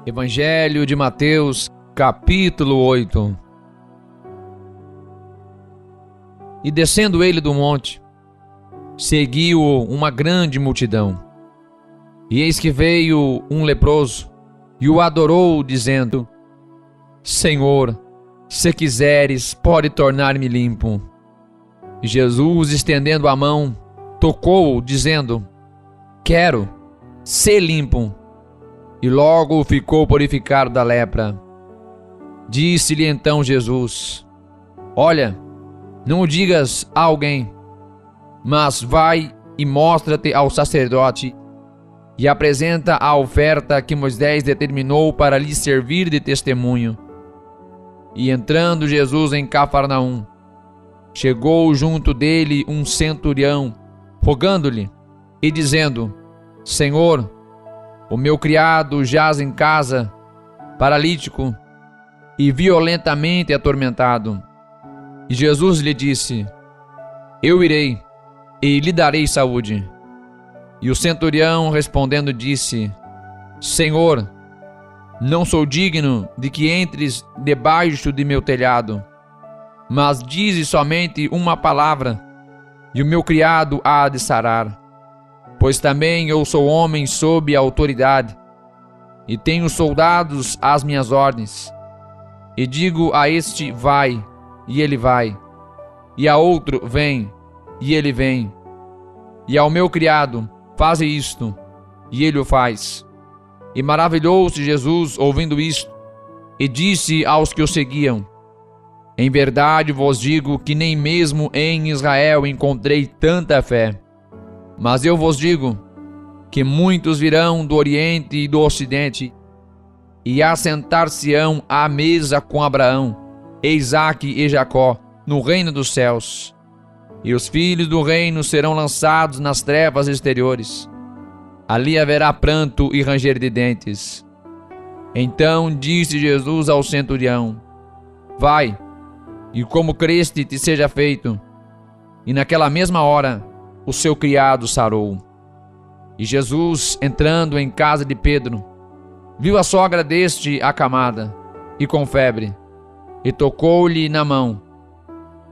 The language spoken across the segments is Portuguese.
Evangelho de Mateus, capítulo 8. E descendo ele do monte, seguiu-o uma grande multidão. E eis que veio um leproso, e o adorou, dizendo: Senhor, se quiseres, pode tornar-me limpo. E Jesus, estendendo a mão, tocou-o, dizendo: Quero, sê limpo. E logo ficou purificado da lepra. Disse-lhe então Jesus: Olha, não o digas a alguém, mas vai e mostra-te ao sacerdote e apresenta a oferta que Moisés determinou para lhe servir de testemunho. E entrando Jesus em Cafarnaum, chegou junto dele um centurião, rogando-lhe e dizendo: Senhor, o meu criado jaz em casa, paralítico e violentamente atormentado. E Jesus lhe disse: Eu irei e lhe darei saúde. E o centurião respondendo disse: Senhor, não sou digno de que entres debaixo de meu telhado, mas dize somente uma palavra, e o meu criado há de sarar. Pois também eu sou homem sob autoridade, e tenho soldados às minhas ordens. E digo a este: vai, e ele vai, e a outro: vem, e ele vem, e ao meu criado: faze isto, e ele o faz. E maravilhou-se Jesus ouvindo isto, e disse aos que o seguiam: Em verdade vos digo que nem mesmo em Israel encontrei tanta fé. Mas eu vos digo que muitos virão do Oriente e do Ocidente e assentar-se-ão à mesa com Abraão, Isaque e Jacó no reino dos céus. E os filhos do reino serão lançados nas trevas exteriores. Ali haverá pranto e ranger de dentes. Então disse Jesus ao centurião: Vai, e como creste te seja feito. E naquela mesma hora o seu criado sarou. E Jesus, entrando em casa de Pedro, viu a sogra deste acamada e com febre, e tocou-lhe na mão,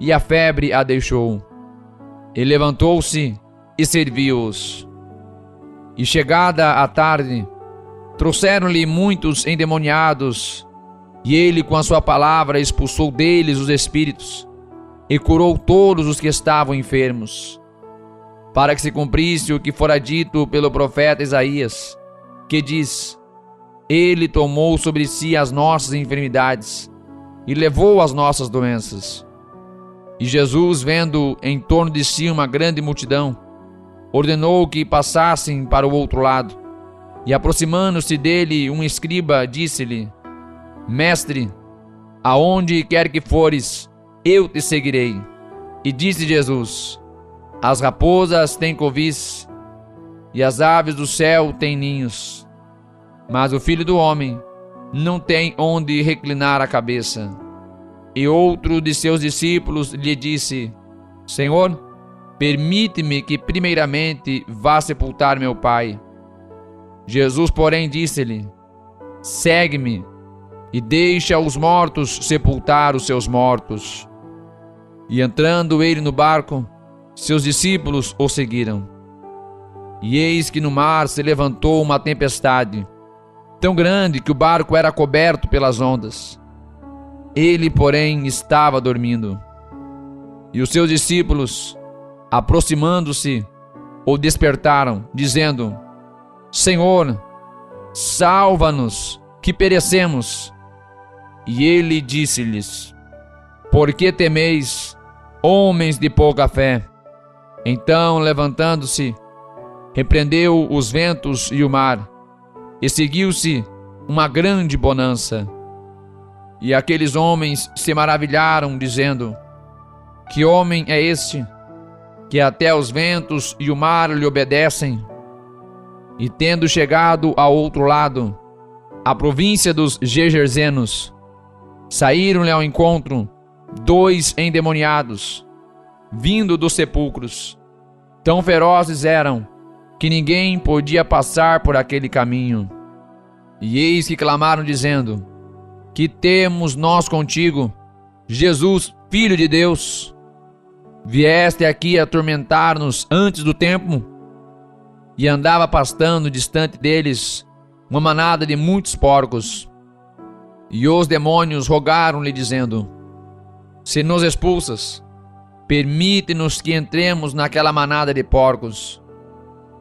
e a febre a deixou. E levantou-se e serviu-os. E chegada a tarde, trouxeram-lhe muitos endemoniados, e ele com a sua palavra expulsou deles os espíritos, e curou todos os que estavam enfermos, para que se cumprisse o que fora dito pelo profeta Isaías, que diz: Ele tomou sobre si as nossas enfermidades e levou as nossas doenças. E Jesus, vendo em torno de si uma grande multidão, ordenou que passassem para o outro lado. E aproximando-se dele um escriba, disse-lhe: Mestre, aonde quer que fores, eu te seguirei. E disse Jesus: As raposas têm covis, e as aves do céu têm ninhos, mas o Filho do Homem não tem onde reclinar a cabeça. E outro de seus discípulos lhe disse: Senhor, permite-me que primeiramente vá sepultar meu pai. Jesus, porém, disse-lhe: Segue-me, e deixa os mortos sepultar os seus mortos. E entrando ele no barco, seus discípulos o seguiram. E eis que no mar se levantou uma tempestade, tão grande que o barco era coberto pelas ondas. Ele, porém, estava dormindo. E os seus discípulos, aproximando-se, o despertaram, dizendo: Senhor, salva-nos, que perecemos. E ele disse-lhes: Por que temeis, homens de pouca fé? Então, levantando-se, repreendeu os ventos e o mar, e seguiu-se uma grande bonança. E aqueles homens se maravilharam, dizendo: Que homem é este, que até os ventos e o mar lhe obedecem? E tendo chegado ao outro lado, a província dos Gergesenos, saíram-lhe ao encontro 2 endemoniados, vindo dos sepulcros. Tão ferozes eram, que ninguém podia passar por aquele caminho. E eis que clamaram, dizendo: Que temos nós contigo, Jesus, Filho de Deus? Vieste aqui atormentar-nos antes do tempo? E andava pastando distante deles uma manada de muitos porcos. E os demônios rogaram-lhe, dizendo: Se nos expulsas, permite-nos que entremos naquela manada de porcos.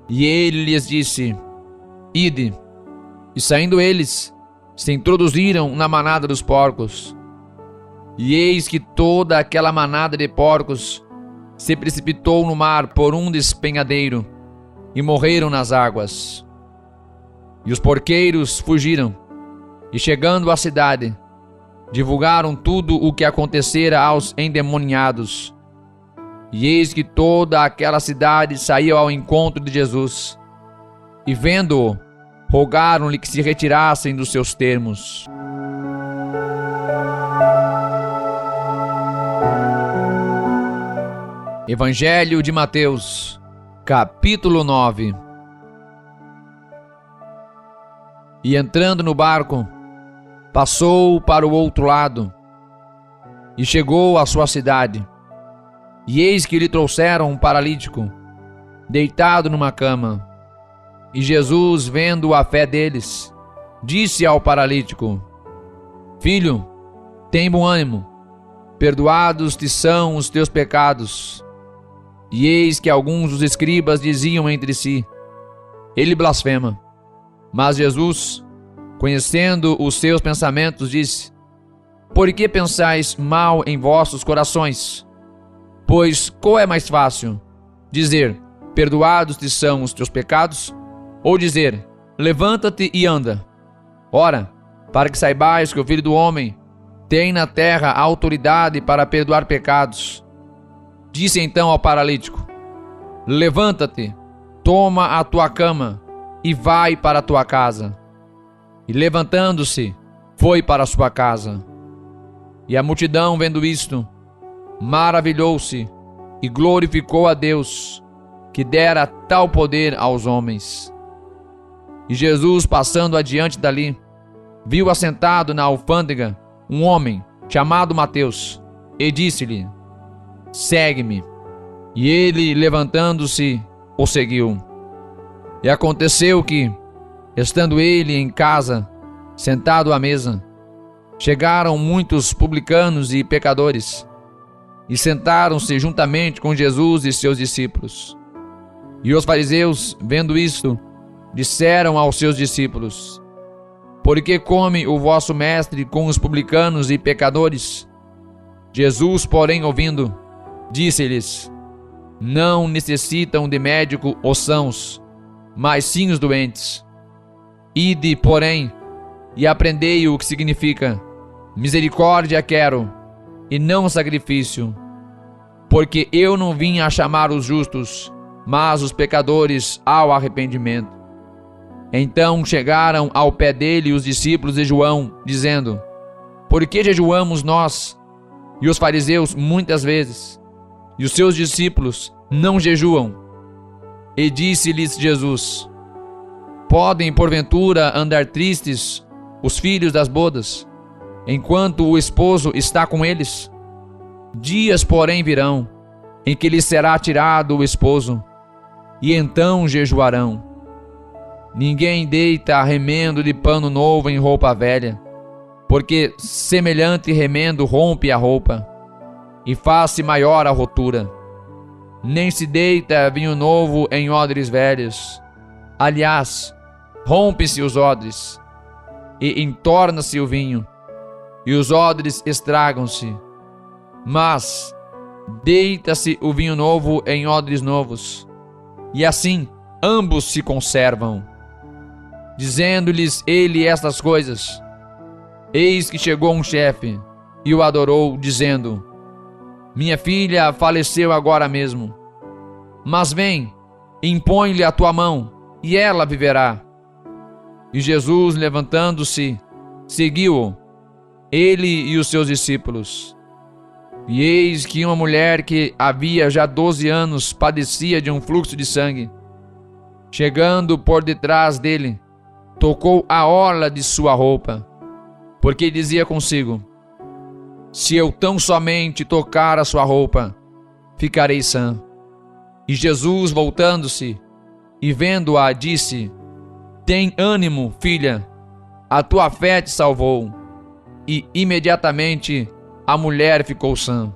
E ele lhes disse: Ide. E saindo eles, se introduziram na manada dos porcos. E eis que toda aquela manada de porcos se precipitou no mar por um despenhadeiro, e morreram nas águas. E os porqueiros fugiram, e chegando à cidade, divulgaram tudo o que acontecera aos endemoniados. E eis que toda aquela cidade saiu ao encontro de Jesus, e vendo-o, rogaram-lhe que se retirassem dos seus termos. Evangelho de Mateus, capítulo 9. E entrando no barco, passou para o outro lado, e chegou à sua cidade. E eis que lhe trouxeram um paralítico, deitado numa cama. E Jesus, vendo a fé deles, disse ao paralítico: Filho, tem bom ânimo, perdoados te são os teus pecados. E eis que alguns dos escribas diziam entre si: Ele blasfema. Mas Jesus, conhecendo os seus pensamentos, disse: Por que pensais mal em vossos corações? Pois qual é mais fácil, dizer: Perdoados te são os teus pecados, ou dizer: Levanta-te e anda? Ora, para que saibais que o Filho do Homem tem na terra autoridade para perdoar pecados. Disse então ao paralítico: Levanta-te, toma a tua cama e vai para a tua casa. E levantando-se, foi para a sua casa. E a multidão, vendo isto, maravilhou-se e glorificou a Deus, que dera tal poder aos homens. E Jesus, passando adiante dali, viu assentado na alfândega um homem chamado Mateus, e disse-lhe: Segue-me. E ele, levantando-se, o seguiu. E aconteceu que, estando ele em casa, sentado à mesa, chegaram muitos publicanos e pecadores, e sentaram-se juntamente com Jesus e seus discípulos. E os fariseus, vendo isto, disseram aos seus discípulos: Por que come o vosso mestre com os publicanos e pecadores? Jesus, porém, ouvindo, disse-lhes: Não necessitam de médico os sãos, mas sim os doentes. Ide, porém, e aprendei o que significa: misericórdia quero, e não sacrifício, porque eu não vim a chamar os justos, mas os pecadores ao arrependimento. Então chegaram ao pé dele os discípulos de João, dizendo: Por que jejuamos nós e os fariseus muitas vezes, e os seus discípulos não jejuam? E disse-lhes Jesus: Podem porventura andar tristes os filhos das bodas, enquanto o esposo está com eles? Dias, porém, virão, em que lhes será tirado o esposo, e então jejuarão. Ninguém deita remendo de pano novo em roupa velha, porque semelhante remendo rompe a roupa, e faz-se maior a rotura. Nem se deita vinho novo em odres velhos. Aliás, rompe-se os odres, e entorna-se o vinho, e os odres estragam-se. Mas deita-se o vinho novo em odres novos, e assim ambos se conservam. Dizendo-lhes ele estas coisas, eis que chegou um chefe, e o adorou, dizendo: Minha filha faleceu agora mesmo, mas vem, impõe-lhe a tua mão, e ela viverá. E Jesus, levantando-se, seguiu-o, ele e os seus discípulos. E eis que uma mulher que havia já 12 anos padecia de um fluxo de sangue, chegando por detrás dele, tocou a orla de sua roupa, porque dizia consigo: se eu tão somente tocar a sua roupa, ficarei sã. E Jesus, voltando-se e vendo-a, disse: tem ânimo, filha, a tua fé te salvou. E imediatamente a mulher ficou sã.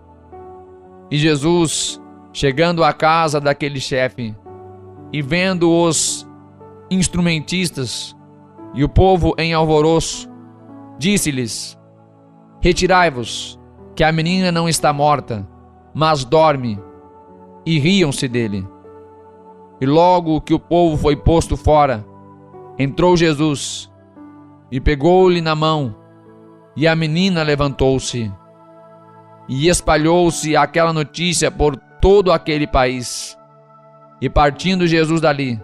E Jesus, chegando à casa daquele chefe, e vendo os instrumentistas e o povo em alvoroço, disse-lhes: retirai-vos, que a menina não está morta, mas dorme. E riam-se dele. E logo que o povo foi posto fora, entrou Jesus, e pegou-lhe na mão, e a menina levantou-se. E espalhou-se aquela notícia por todo aquele país. E partindo Jesus dali,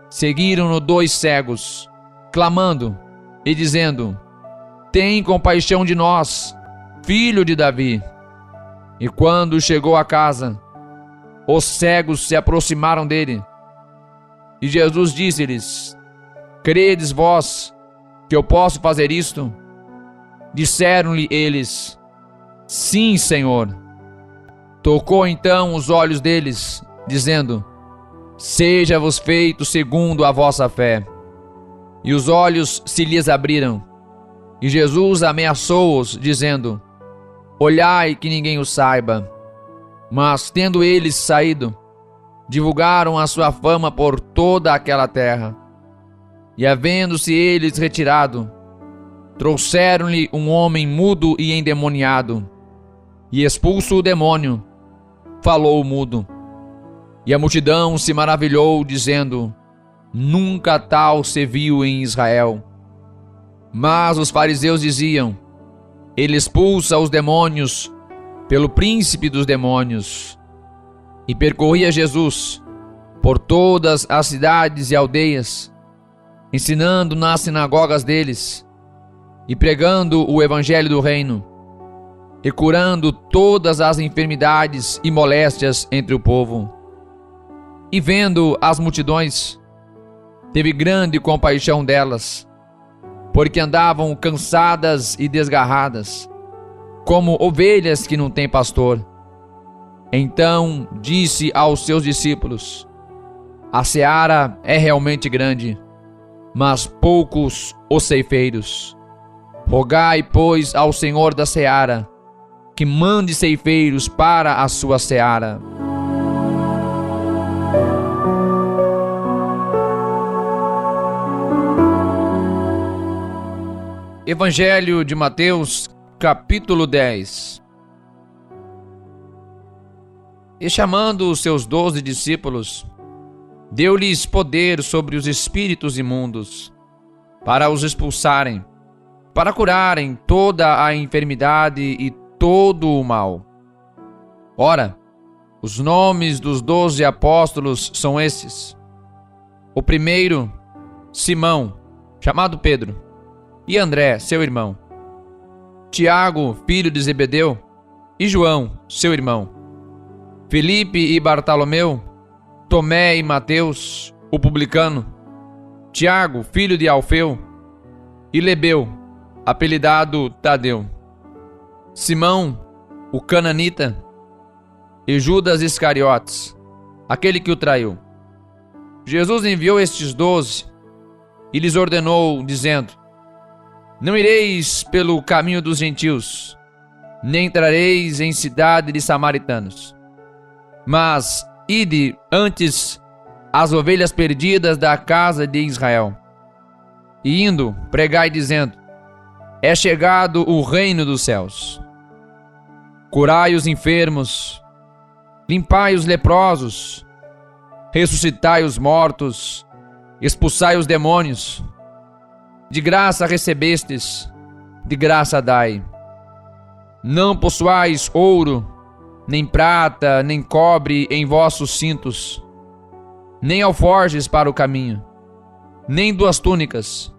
seguiram-no 2 cegos, clamando e dizendo: tem compaixão de nós, filho de Davi. E quando chegou a casa, os cegos se aproximaram dele. E Jesus disse-lhes: credes vós que eu posso fazer isto? Disseram-lhe eles: sim, Senhor. Tocou então os olhos deles, dizendo: seja-vos feito segundo a vossa fé. E os olhos se lhes abriram. E Jesus ameaçou-os, dizendo: olhai que ninguém o saiba. Mas, tendo eles saído, divulgaram a sua fama por toda aquela terra. E havendo-se eles retirado, trouxeram-lhe um homem mudo e endemoniado. E expulso o demônio, falou o mudo. E a multidão se maravilhou, dizendo: nunca tal se viu em Israel. Mas os fariseus diziam: ele expulsa os demônios pelo príncipe dos demônios. E percorria Jesus por todas as cidades e aldeias, ensinando nas sinagogas deles, e pregando o evangelho do reino, e curando todas as enfermidades e moléstias entre o povo. E vendo as multidões, teve grande compaixão delas, porque andavam cansadas e desgarradas, como ovelhas que não têm pastor. Então disse aos seus discípulos: a seara é realmente grande, mas poucos os ceifeiros. Rogai, pois, ao Senhor da seara, que mande ceifeiros para a sua seara. Evangelho de Mateus, capítulo 10. E chamando os seus 12 discípulos, deu-lhes poder sobre os espíritos imundos, para os expulsarem, para curarem toda a enfermidade e todo o mal. Ora, os nomes dos 12 apóstolos são estes: o primeiro, Simão, chamado Pedro, e André, seu irmão; Tiago, filho de Zebedeu, e João, seu irmão; Felipe e Bartolomeu, Tomé e Mateus, o publicano; Tiago, filho de Alfeu, e Lebeu, apelidado Tadeu; Simão, o cananita, e Judas Iscariotes, aquele que o traiu. Jesus enviou estes 12 e lhes ordenou, dizendo: não ireis pelo caminho dos gentios, nem entrareis em cidade de samaritanos, mas ide antes às ovelhas perdidas da casa de Israel. E indo, pregai dizendo: é chegado o reino dos céus. Curai os enfermos, limpai os leprosos, ressuscitai os mortos, expulsai os demônios. De graça recebestes, de graça dai. Não possuais ouro, nem prata, nem cobre em vossos cintos, nem alforjes para o caminho, nem 2 túnicas,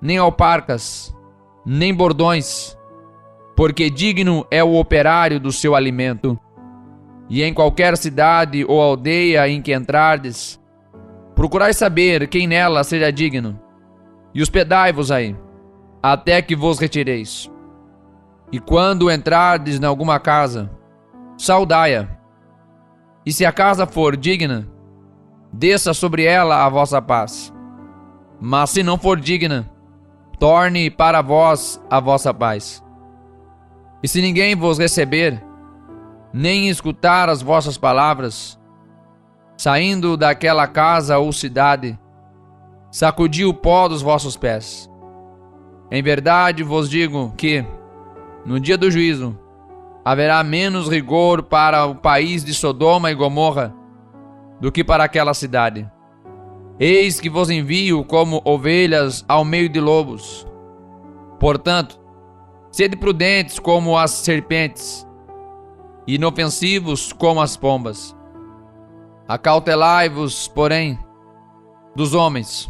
nem alparcas, nem bordões, porque digno é o operário do seu alimento. E em qualquer cidade ou aldeia em que entrardes, procurai saber quem nela seja digno, e hospedai-vos aí, até que vos retireis. E quando entrardes em alguma casa, saudai-a. E se a casa for digna, desça sobre ela a vossa paz. Mas se não for digna, torne para vós a vossa paz. E se ninguém vos receber, nem escutar as vossas palavras, saindo daquela casa ou cidade, sacudi o pó dos vossos pés. Em verdade vos digo que, no dia do juízo, haverá menos rigor para o país de Sodoma e Gomorra do que para aquela cidade. Eis que vos envio como ovelhas ao meio de lobos. Portanto, sede prudentes como as serpentes, e inofensivos como as pombas. Acautelai-vos, porém, dos homens,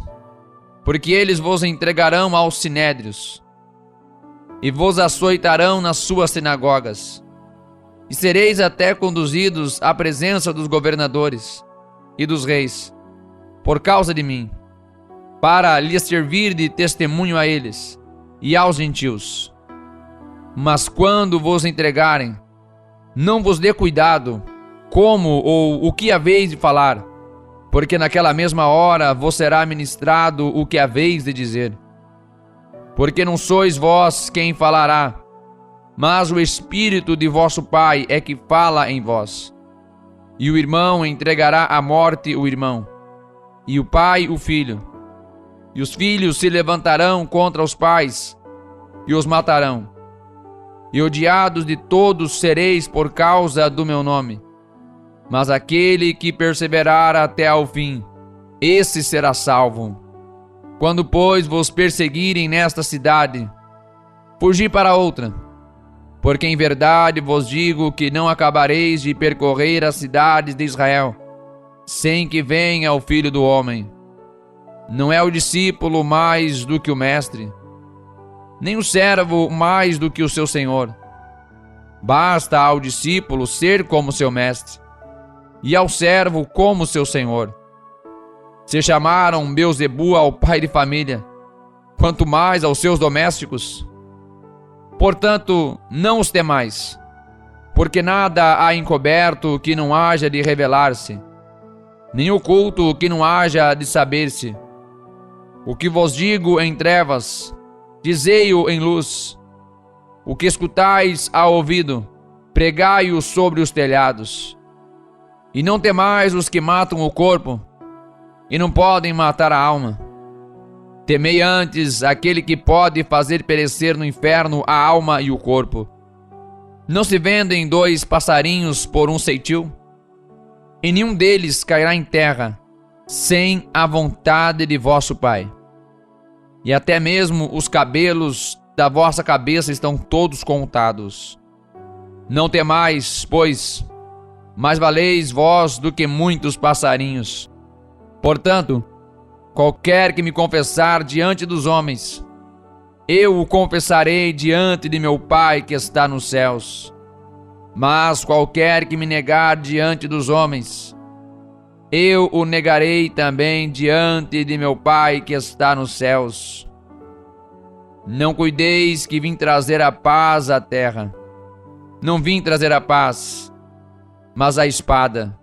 porque eles vos entregarão aos sinédrios, e vos açoitarão nas suas sinagogas, e sereis até conduzidos à presença dos governadores e dos reis, por causa de mim, para lhes servir de testemunho a eles e aos gentios. Mas quando vos entregarem, não vos dê cuidado como ou o que haveis de falar, porque naquela mesma hora vos será ministrado o que haveis de dizer. Porque não sois vós quem falará, mas o Espírito de vosso Pai é que fala em vós. E o irmão entregará à morte o irmão, e o pai o filho. E os filhos se levantarão contra os pais, e os matarão. E odiados de todos sereis por causa do meu nome. Mas aquele que perseverar até ao fim, esse será salvo. Quando, pois, vos perseguirem nesta cidade, fugi para outra. Porque em verdade vos digo que não acabareis de percorrer as cidades de Israel, sem que venha o Filho do Homem. Não é o discípulo mais do que o mestre, nem o servo mais do que o seu senhor. Basta ao discípulo ser como seu mestre, e ao servo como seu senhor. Se chamaram Beelzebu ao pai de família, quanto mais aos seus domésticos. Portanto, não os temais, porque nada há encoberto que não haja de revelar-se, nem oculto que não haja de saber-se. O que vos digo em trevas, dizei-o em luz. O que escutais ao ouvido, pregai-o sobre os telhados. E não temais os que matam o corpo, e não podem matar a alma. Temei antes aquele que pode fazer perecer no inferno a alma e o corpo. Não se vendem 2 passarinhos por um ceitil? E nenhum deles cairá em terra, sem a vontade de vosso Pai. E até mesmo os cabelos da vossa cabeça estão todos contados. Não temais, pois, mais valeis vós do que muitos passarinhos. Portanto, qualquer que me confessar diante dos homens, eu o confessarei diante de meu Pai que está nos céus. Mas qualquer que me negar diante dos homens, eu o negarei também diante de meu Pai que está nos céus. Não cuideis que vim trazer a paz à terra. Não vim trazer a paz, mas a espada.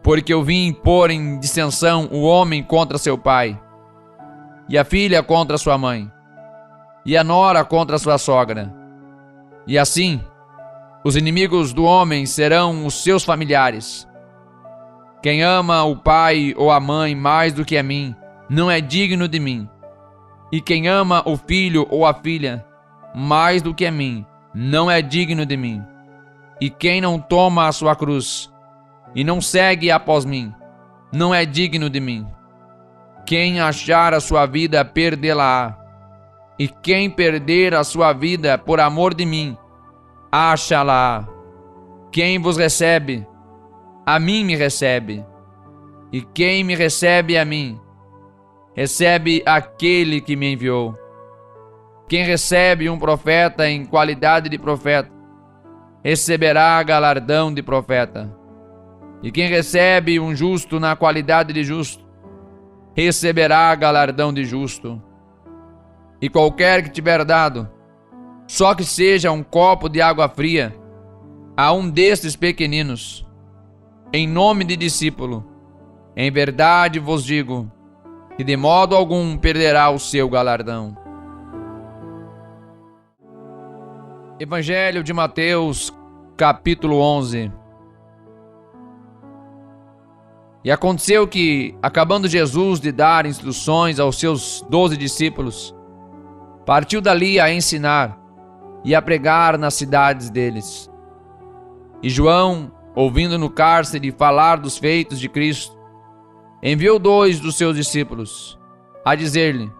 Porque eu vim pôr em dissensão o homem contra seu pai, e a filha contra sua mãe, e a nora contra sua sogra. E assim, os inimigos do homem serão os seus familiares. Quem ama o pai ou a mãe mais do que a mim, não é digno de mim. E quem ama o filho ou a filha mais do que a mim, não é digno de mim. E quem não toma a sua cruz e não segue após mim, não é digno de mim. Quem achar a sua vida, perdê-la-á. E quem perder a sua vida por amor de mim, acha-la-á. Quem vos recebe, a mim me recebe. E quem me recebe a mim, recebe aquele que me enviou. Quem recebe um profeta em qualidade de profeta, receberá galardão de profeta. E quem recebe um justo na qualidade de justo, receberá galardão de justo. e qualquer que tiver dado, só que seja um copo de água fria, a um destes pequeninos, em nome de discípulo, em verdade vos digo, que de modo algum perderá o seu galardão. Evangelho de Mateus, capítulo 11. E aconteceu que, acabando Jesus de dar instruções aos seus 12 discípulos, partiu dali a ensinar e a pregar nas cidades deles. E João, ouvindo no cárcere falar dos feitos de Cristo, enviou 2 dos seus discípulos a dizer-lhe: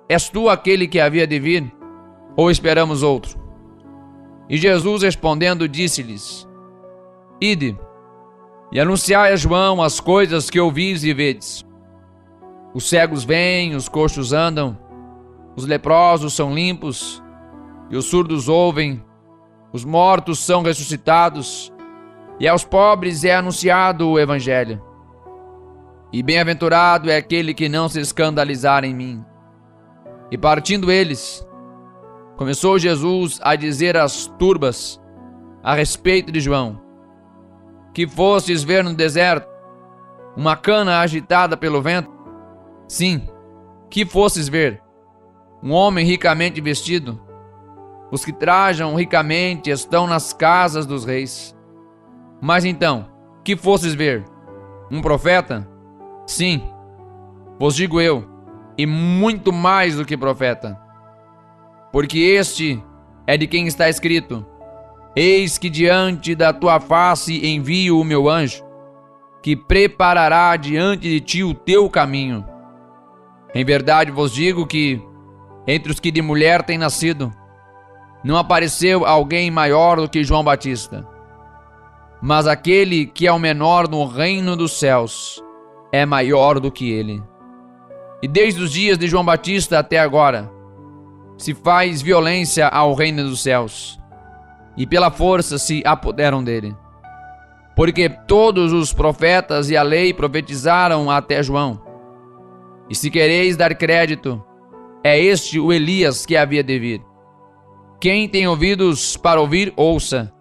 És tu aquele que havia de vir, ou esperamos outro? E Jesus respondendo disse-lhes: Ide, e anunciai a João as coisas que ouvis e vedes. Os cegos vêm, os coxos andam, os leprosos são limpos, e os surdos ouvem, os mortos são ressuscitados, e aos pobres é anunciado o Evangelho. E bem-aventurado é aquele que não se escandalizar em mim. E partindo eles, começou Jesus a dizer às turbas a respeito de João: Que fostes ver no deserto? Uma cana agitada pelo vento? Sim, que fostes ver? Um homem ricamente vestido? Os que trajam ricamente estão nas casas dos reis. Mas então, que fostes ver? Um profeta? Sim, vos digo eu, e muito mais do que profeta. Porque este é de quem está escrito: Eis que diante da tua face envio o meu anjo, que preparará diante de ti o teu caminho. Em verdade vos digo que, entre os que de mulher têm nascido, não apareceu alguém maior do que João Batista. Mas aquele que é o menor no reino dos céus é maior do que ele. E desde os dias de João Batista até agora, se faz violência ao reino dos céus, e pela força se apoderam dele. Porque todos os profetas e a lei profetizaram até João. E se quereis dar crédito, é este o Elias que havia de vir. Quem tem ouvidos para ouvir, ouça.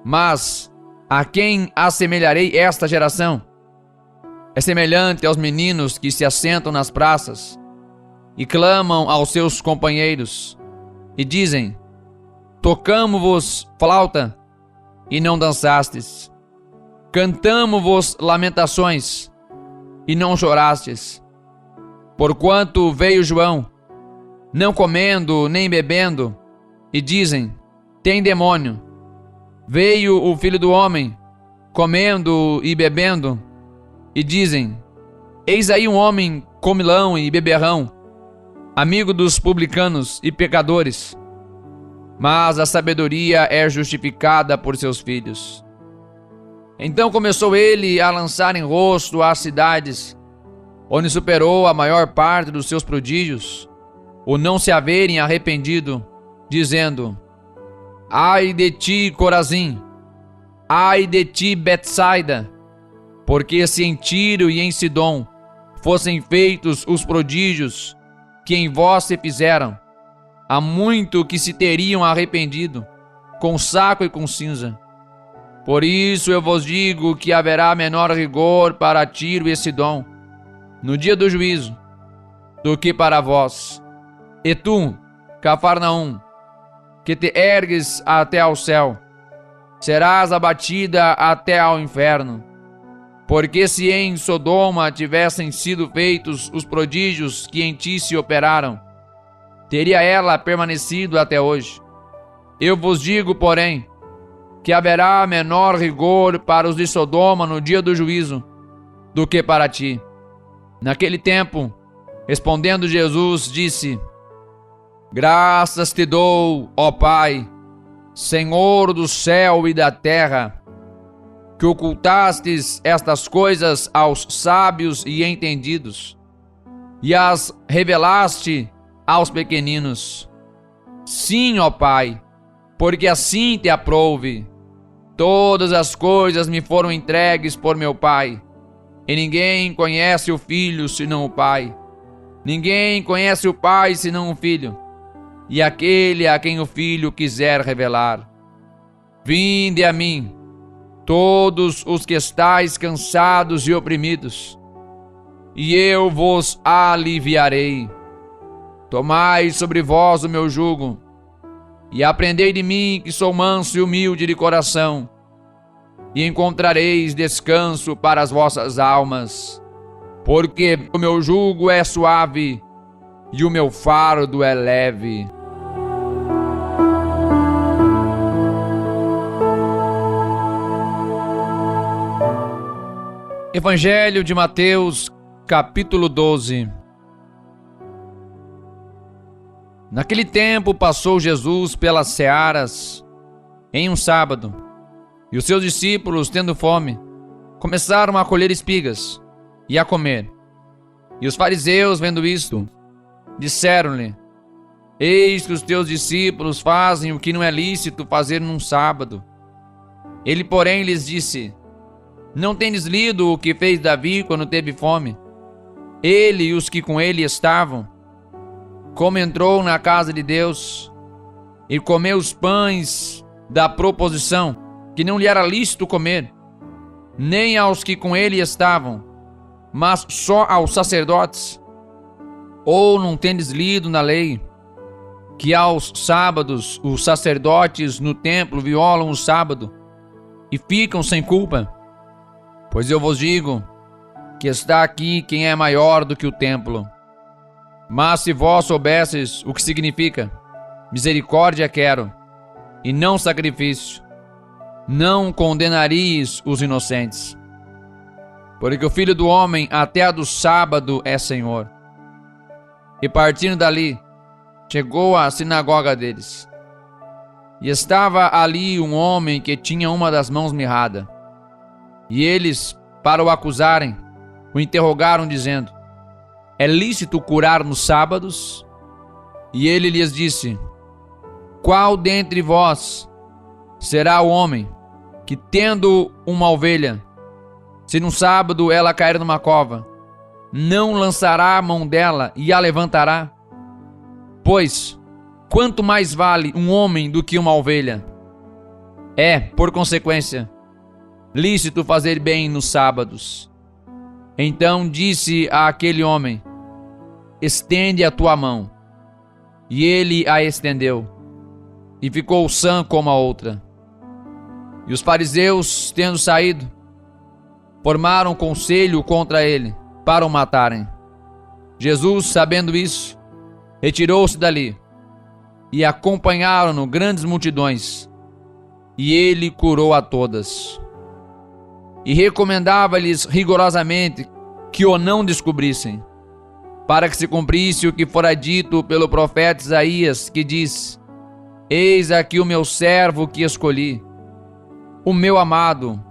Mas a quem assemelharei esta geração? É semelhante aos meninos que se assentam nas praças e clamam aos seus companheiros e dizem: Tocamo-vos flauta e não dançastes, cantamo-vos lamentações e não chorastes. Porquanto veio João, não comendo nem bebendo, e dizem: Tem demônio. Veio o Filho do Homem, comendo e bebendo, e dizem: Eis aí um homem comilão e beberrão, amigo dos publicanos e pecadores. Mas a sabedoria é justificada por seus filhos. Então começou ele a lançar em rosto às cidades, onde superou a maior parte dos seus prodígios, o não se haverem arrependido, dizendo: Ai de ti, Corazim! Ai de ti, Betsaida! Porque se em Tiro e em Sidom fossem feitos os prodígios que em vós se fizeram, há muito que se teriam arrependido, com saco e com cinza. Por isso eu vos digo que haverá menor rigor para Tiro e Sidom no dia do juízo do que para vós. E tu, Cafarnaum, que te ergues até ao céu, serás abatida até ao inferno. Porque se em Sodoma tivessem sido feitos os prodígios que em ti se operaram, teria ela permanecido até hoje. Eu vos digo, porém, que haverá menor rigor para os de Sodoma no dia do juízo do que para ti. Naquele tempo, respondendo Jesus, disse: Graças te dou, ó Pai, Senhor do céu e da terra, que ocultastes estas coisas aos sábios e entendidos, e as revelaste aos pequeninos. Sim, ó Pai, porque assim te aprouve. Todas as coisas me foram entregues por meu Pai, e ninguém conhece o Filho senão o Pai, Ninguém conhece o Pai senão o Filho, e aquele a quem o Filho quiser revelar. Vinde a mim, todos os que estáis cansados e oprimidos, e eu vos aliviarei. Tomai sobre vós o meu jugo, e aprendei de mim, que sou manso e humilde de coração, e encontrareis descanso para as vossas almas, porque o meu jugo é suave e o meu fardo é leve. Evangelho de Mateus, capítulo 12. Naquele tempo passou Jesus pelas searas em um sábado, e os seus discípulos, tendo fome, começaram a colher espigas e a comer. E os fariseus, vendo isto, disseram-lhe: Eis que os teus discípulos fazem o que não é lícito fazer num sábado. Ele, porém, lhes disse: Não tendes lido o que fez Davi quando teve fome? Ele e os que com ele estavam, como entrou na casa de Deus e comeu os pães da proposição, que não lhe era lícito comer, nem aos que com ele estavam, mas só aos sacerdotes? Ou não tendes lido na lei que aos sábados os sacerdotes no templo violam o sábado e ficam sem culpa? Pois eu vos digo que está aqui quem é maior do que o templo. Mas se vós soubesseis o que significa misericórdia quero, e não sacrifício, não condenaríeis os inocentes. Porque o Filho do Homem até a do sábado é Senhor. E partindo dali, chegou à sinagoga deles. E estava ali um homem que tinha uma das mãos mirrada. E eles, para o acusarem, o interrogaram, dizendo: É lícito curar nos sábados? E ele lhes disse: Qual dentre vós será o homem que, tendo uma ovelha, se no sábado ela cair numa cova, não lançará a mão dela e a levantará? Pois, quanto mais vale um homem do que uma ovelha? É, por consequência, lícito fazer bem nos sábados. Então disse àquele homem: Estende a tua mão. E ele a estendeu, e ficou sã como a outra. E os fariseus, tendo saído, formaram conselho contra ele, para o matarem. Jesus, sabendo isso, retirou-se dali, e acompanharam-no grandes multidões, e ele curou a todas. E recomendava-lhes rigorosamente que o não descobrissem, para que se cumprisse o que fora dito pelo profeta Isaías, que diz: Eis aqui o meu servo que escolhi, o meu amado,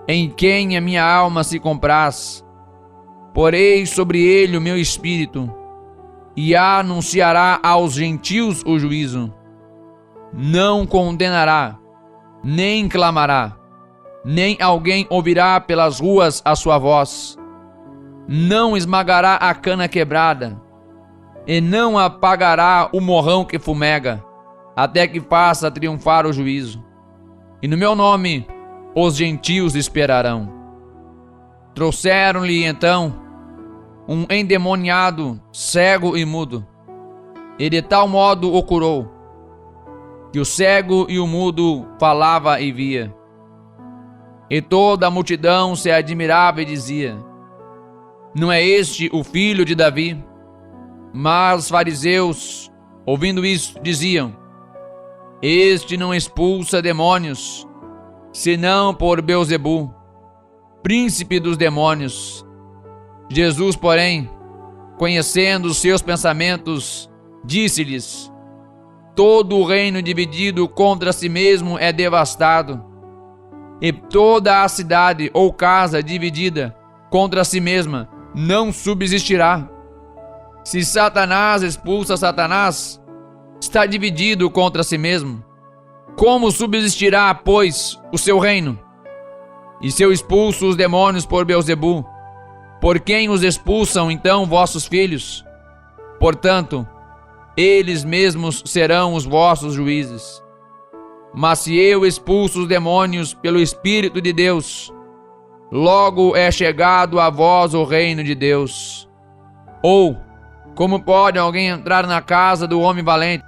em quem a minha alma se compraz. Porei sobre ele o meu espírito, e anunciará aos gentios o juízo. Não condenará, nem clamará, nem alguém ouvirá pelas ruas a sua voz. Não esmagará a cana quebrada, e não apagará o morrão que fumega, até que faça triunfar o juízo. E no meu nome os gentios esperarão. Trouxeram-lhe então um endemoniado, cego e mudo, e de tal modo o curou, que o cego e o mudo falava e via. E toda a multidão se admirava e dizia: Não é este o filho de Davi? Mas os fariseus, ouvindo isso, diziam: Este não expulsa demônios, senão por Beelzebu, príncipe dos demônios. Jesus, porém, conhecendo os seus pensamentos, disse-lhes: Todo o reino dividido contra si mesmo é devastado, e toda a cidade ou casa dividida contra si mesma não subsistirá. Se Satanás expulsa Satanás, está dividido contra si mesmo. Como subsistirá, pois, o seu reino? E se eu expulso os demônios por Beelzebu, por quem os expulsam então vossos filhos? Portanto, eles mesmos serão os vossos juízes. Mas se eu expulso os demônios pelo Espírito de Deus, logo é chegado a vós o reino de Deus. Ou, como pode alguém entrar na casa do homem valente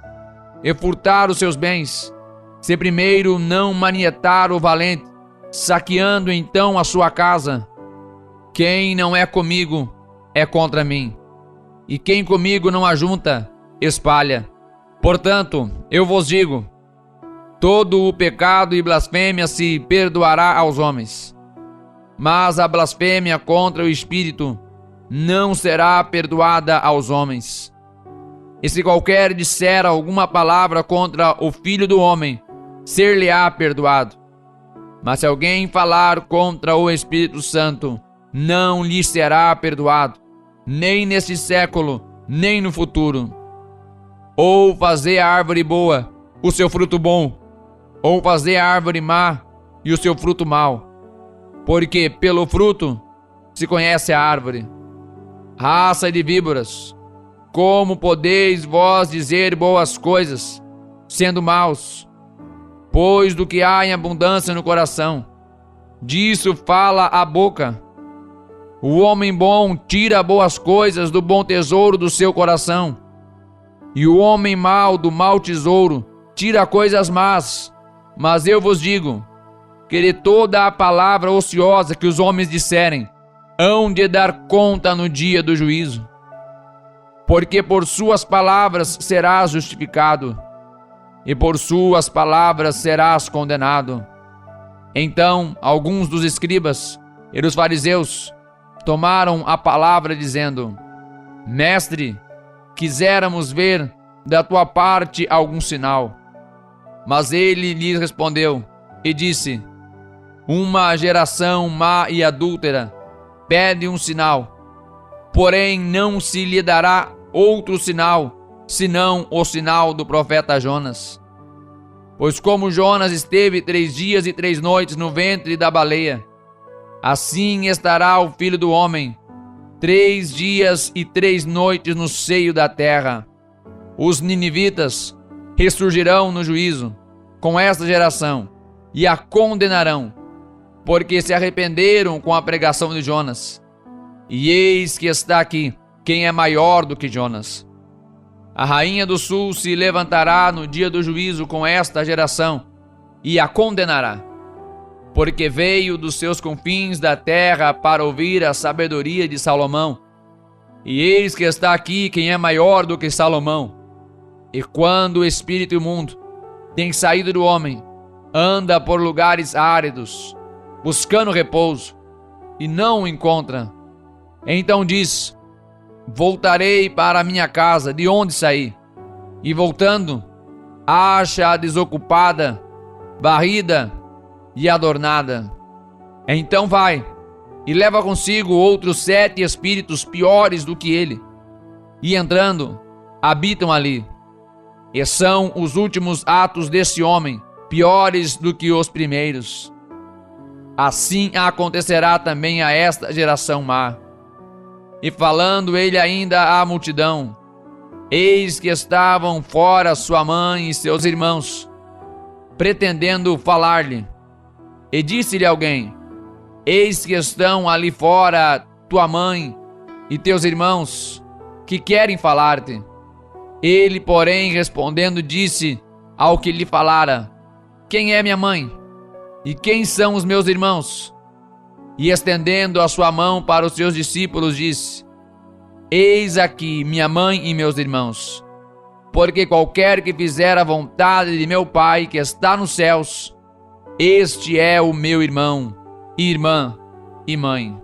e furtar os seus bens, se primeiro não manietar o valente, saqueando então a sua casa? Quem não é comigo é contra mim, e quem comigo não ajunta, espalha. Portanto, eu vos digo, todo o pecado e blasfêmia se perdoará aos homens, mas a blasfêmia contra o Espírito não será perdoada aos homens. E se qualquer disser alguma palavra contra o Filho do Homem, ser-lhe-á perdoado. Mas se alguém falar contra o Espírito Santo, não lhe será perdoado, nem neste século, nem no futuro. Ou fazer a árvore boa o seu fruto bom, ou fazer a árvore má e o seu fruto mau. Porque pelo fruto se conhece a árvore. Raça de víboras, como podeis vós dizer boas coisas, sendo maus? Pois do que há em abundância no coração, disso fala a boca. O homem bom tira boas coisas do bom tesouro do seu coração, e o homem mau do mau tesouro tira coisas más. Mas eu vos digo, que de toda a palavra ociosa que os homens disserem, hão de dar conta no dia do juízo. Porque por suas palavras serás justificado, e por suas palavras serás condenado. Então alguns dos escribas e dos fariseus tomaram a palavra dizendo: Mestre, quiséramos ver da tua parte algum sinal. Mas ele lhes respondeu e disse: Uma geração má e adúltera pede um sinal, porém não se lhe dará outro sinal, senão o sinal do profeta Jonas. Pois como Jonas esteve 3 dias e 3 noites no ventre da baleia, assim estará o Filho do Homem 3 dias e 3 noites no seio da terra. Os ninivitas ressurgirão no juízo com esta geração e a condenarão, porque se arrependeram com a pregação de Jonas. E eis que está aqui quem é maior do que Jonas. A rainha do sul se levantará no dia do juízo com esta geração e a condenará, porque veio dos seus confins da terra para ouvir a sabedoria de Salomão. E eis que está aqui quem é maior do que Salomão. E quando o espírito imundo tem saído do homem, anda por lugares áridos, buscando repouso, e não o encontra. Então diz: Voltarei para a minha casa de onde saí. E voltando, acha-a desocupada, varrida e adornada. Então vai e leva consigo outros 7 espíritos piores do que ele, e entrando, habitam ali. E são os últimos atos desse homem piores do que os primeiros. Assim acontecerá também a esta geração má. E falando ele ainda à multidão, eis que estavam fora sua mãe e seus irmãos, pretendendo falar-lhe. E disse-lhe alguém: Eis que estão ali fora tua mãe e teus irmãos, que querem falar-te. Ele, porém, respondendo, disse ao que lhe falara: Quem é minha mãe? E quem são os meus irmãos? E estendendo a sua mão para os seus discípulos, disse: Eis aqui minha mãe e meus irmãos. Porque qualquer que fizer a vontade de meu Pai que está nos céus, este é o meu irmão, irmã e mãe.